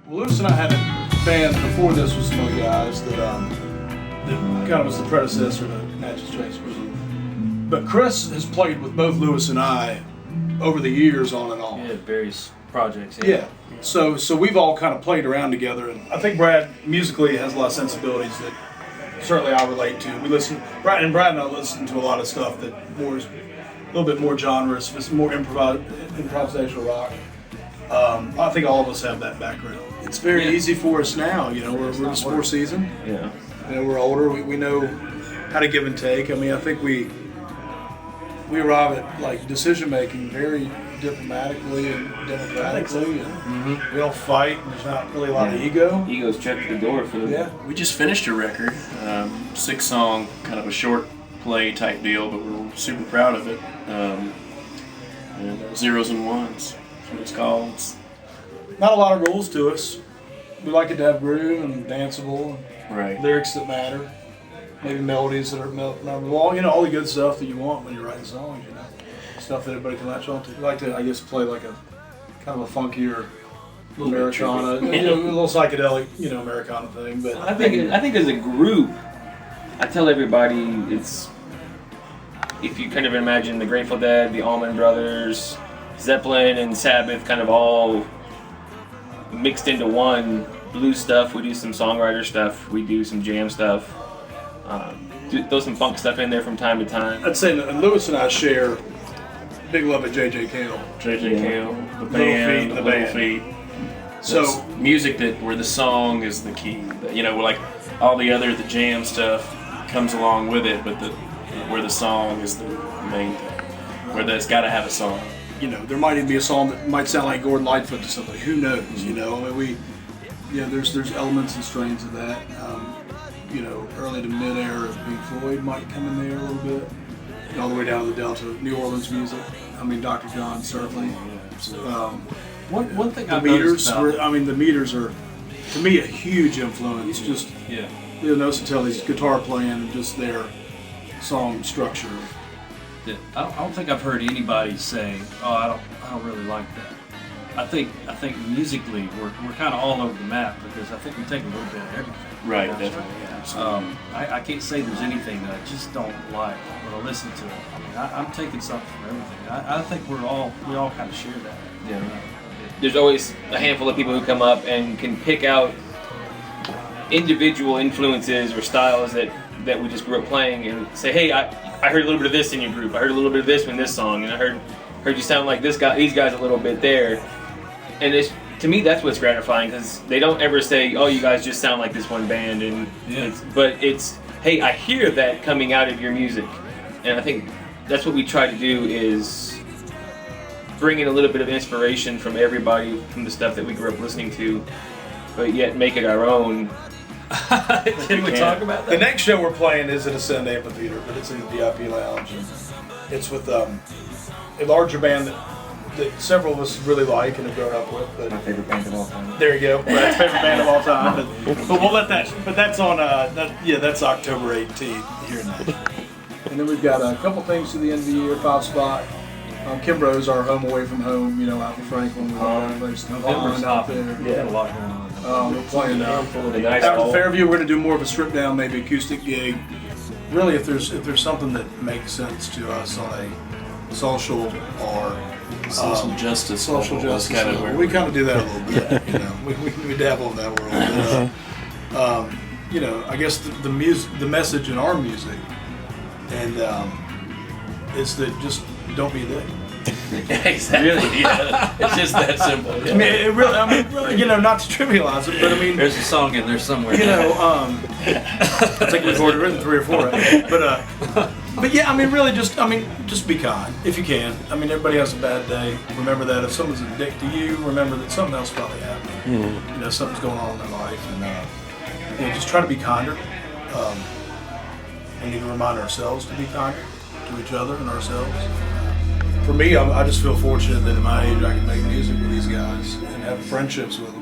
Well, Lewis and I had a band before this with some other guys that kind of was the predecessor to Natchez Tracers. But Chris has played with both Lewis and I over the years on and on. Yeah, various projects. Yeah. So we've all kind of played around together, and I think Brad musically has a lot of sensibilities that certainly I relate to. Brad and I listen to a lot of stuff that a little bit more genres, it's more improvisational rock. I think all of us have that background. It's very easy for us now. You know, we're in sports season. Yeah. You know, we're older. We know how to give and take. I mean, I think we arrive at like decision making very diplomatically and democratically. And we don't fight. And there's not really a lot of ego. Ego's checked the door for them. Yeah. We just finished a record, 6-song, kind of a short play type deal, but we're super proud of it. And Zeros and Ones, that's what it's called. Not a lot of rules to us. We like it to have groove and danceable, and Right. lyrics that matter, maybe melodies that are memorable. You know, all the good stuff that you want when you're writing songs. You know, stuff that everybody can latch on to. We like to, I guess, play like a kind of a funkier, little Americana, you know, a little psychedelic, you know, Americana thing. But I think as a group, I tell everybody it's, if you kind of imagine the Grateful Dead, the Allman Brothers, Zeppelin, and Sabbath kind of all mixed into one. Blues stuff, we do some songwriter stuff, we do some jam stuff, throw some funk stuff in there from time to time. I'd say that Lewis and I share big love of J.J. Cale. J.J. Cale, the band, the Little band. Feet. So That's music where the song is the key. You know, like all the jam stuff comes along with it, but where the song is the main thing. Where it's got to have a song. you know, there might even be a song that might sound like Gordon Lightfoot to somebody. Who knows? You know, I mean, there's elements and strains of that. You know, early to mid era of Pink Floyd might come in there a little bit, and all the way down to the Delta, New Orleans music. I mean, Dr. John certainly. One thing the meters the meters are, to me, a huge influence. Just you know, Nosatelli's guitar playing and just their song structure. I don't think I've heard anybody say, "Oh, I don't really like that." I think musically we're kind of all over the map because I think we take a little bit of everything. Right, definitely. Yeah, absolutely. I can't say there's anything that I just don't like when I listen to it. I mean, I'm taking something from everything. I think we all kind of share that. Yeah. There's always a handful of people who come up and can pick out individual influences or styles that we just grew up playing and say, hey, I heard a little bit of this in your group. I heard a little bit of this in this song, and I heard you sound like these guys a little bit there. And to me, that's what's gratifying because they don't ever say, oh, you guys just sound like this one band. But it's, hey, I hear that coming out of your music. And I think that's what we try to do is bring in a little bit of inspiration from everybody, from the stuff that we grew up listening to, but yet make it our own. Can we talk about that? The next show we're playing is at Ascend Amphitheater, but it's in the VIP lounge. And it's with a larger band that several of us really like and have grown up with. But My favorite band of all time. there you go. Brad's favorite band of all time. But we'll let that. But that's on. That's October 18th here in Nashville. And then we've got a couple things to the end of the year. 5-spot. Kimbrough's our home away from home. You know, out in Franklin. November's out hopping. there. We got a lot going on. We're playing The nice out in hall. Fairview. We're going to do more of a strip down, maybe acoustic gig. Really, if there's something that makes sense to us on a social or Social justice. social level was justice, kind of where we kind of do that a little bit. You know, we dabble in that world. But, you know, I guess the message in our music, and is that just don't be there. exactly. Really? Yeah. It's just that simple. I mean, really, you know, not to trivialize it, but I mean, There's a song in there somewhere. you know, I think we've already written 3 or 4 of them. But yeah, I mean, really, just be kind if you can. I mean, everybody has a bad day. Remember that if someone's a dick to you, remember that something else is probably happening. You know, something's going on in their life, and you know, just try to be kinder. We need to remind ourselves to be kinder to each other and ourselves. For me, I just feel fortunate that at my age I can make music with these guys and have friendships with them.